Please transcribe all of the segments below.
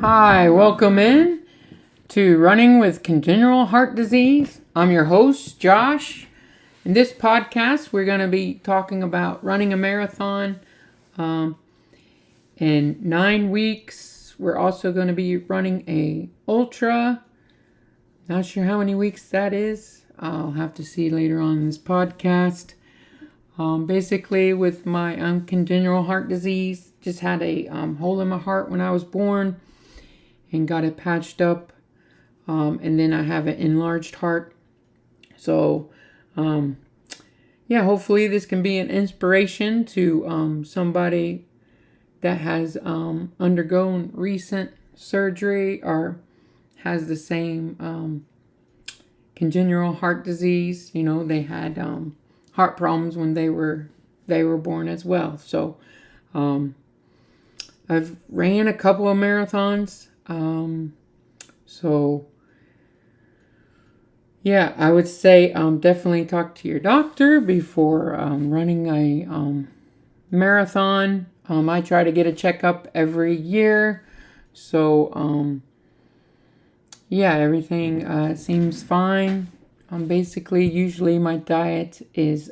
Hi, welcome in to Running with Congenital Heart Disease. I'm your host, Josh. In this podcast, we're going to be talking about running a marathon in 9 weeks. We're also going to be running a ultra. Not sure how many weeks that is. I'll have to see later on in this podcast. Basically, with my congenital heart disease, just had a hole in my heart when I was born and got it patched up. And then I have an enlarged heart. So, hopefully this can be an inspiration to somebody that has undergone recent surgery or has the same congenital heart disease. You know, they had heart problems when they were born as well. So I've ran a couple of marathons. I would say definitely talk to your doctor before running a marathon. I try to get a checkup every year. So everything seems fine. Basically, usually my diet is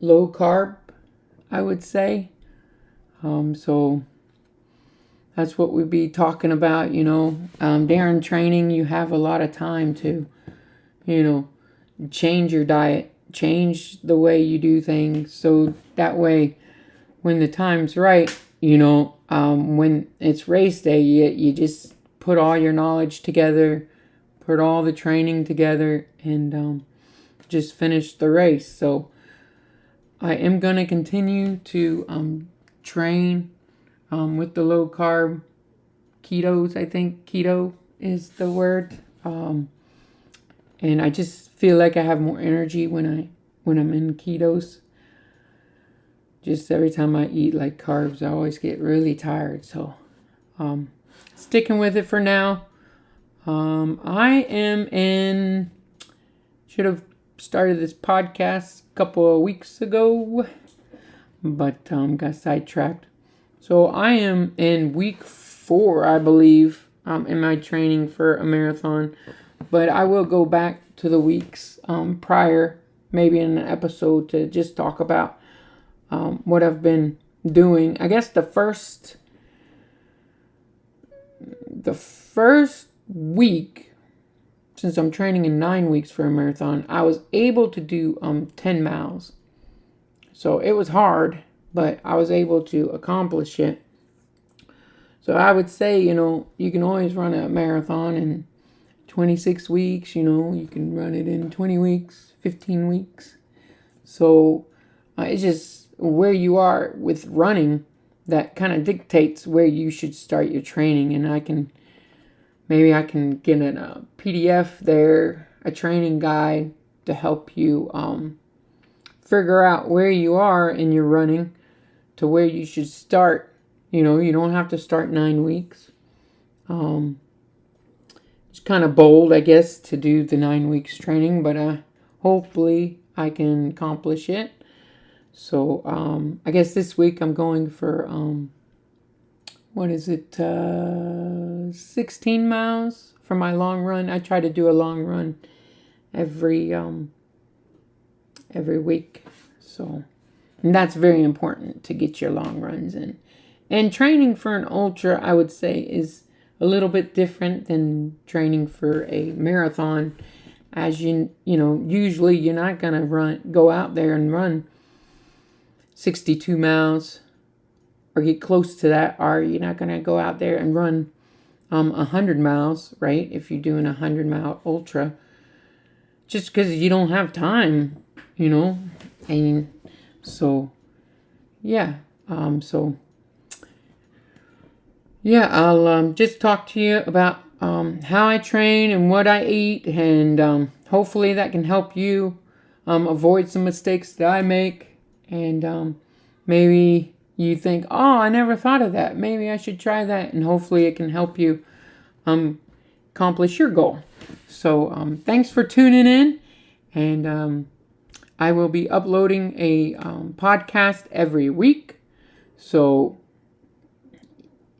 low carb, I would say. So that's what we'd be talking about, during training. You have a lot of time to, change your diet, change the way you do things. So that way, when the time's right, when it's race day, you just put all your knowledge together, put all the training together, and just finish the race. So I am going to continue to train with the low carb ketos. I think keto is the word. And I just feel like I have more energy when I'm in ketos. Just every time I eat like carbs, I always get really tired. So sticking with it for now. Should have started this podcast a couple of weeks ago, but got sidetracked. So I am in week 4, I believe, in my training for a marathon. But I will go back to the weeks prior, maybe in an episode, to just talk about what I've been doing. I guess the first week, since I'm training in 9 weeks for a marathon, I was able to do 10 miles. So it was hard, but I was able to accomplish it. So I would say, you can always run a marathon in 26 weeks, you can run it in 20 weeks, 15 weeks. So it's just where you are with running that kind of dictates where you should start your training. And I can get a PDF there, a training guide to help you figure out where you are in your running to where you should start. You don't have to start 9 weeks. It's kind of bold, I guess, to do the 9 weeks training, but hopefully I can accomplish it. So I guess this week I'm going for 16 miles for my long run. I try to do a long run every week. So, and that's very important to get your long runs in. And training for an ultra, I would say, is a little bit different than training for a marathon. As usually you're not gonna go out there and run 62 miles or get close to that, or you're not gonna go out there and run 100 miles, right? If you're doing a 100-mile ultra, just because you don't have time, and so I'll just talk to you about how I train and what I eat, and hopefully that can help you avoid some mistakes that I make, and maybe you think, oh, I never thought of that. Maybe I should try that, and hopefully it can help you accomplish your goal. So thanks for tuning in, and I will be uploading a podcast every week. So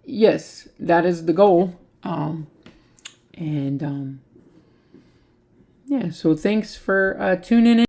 yes, that is the goal. And yeah, so thanks for tuning in.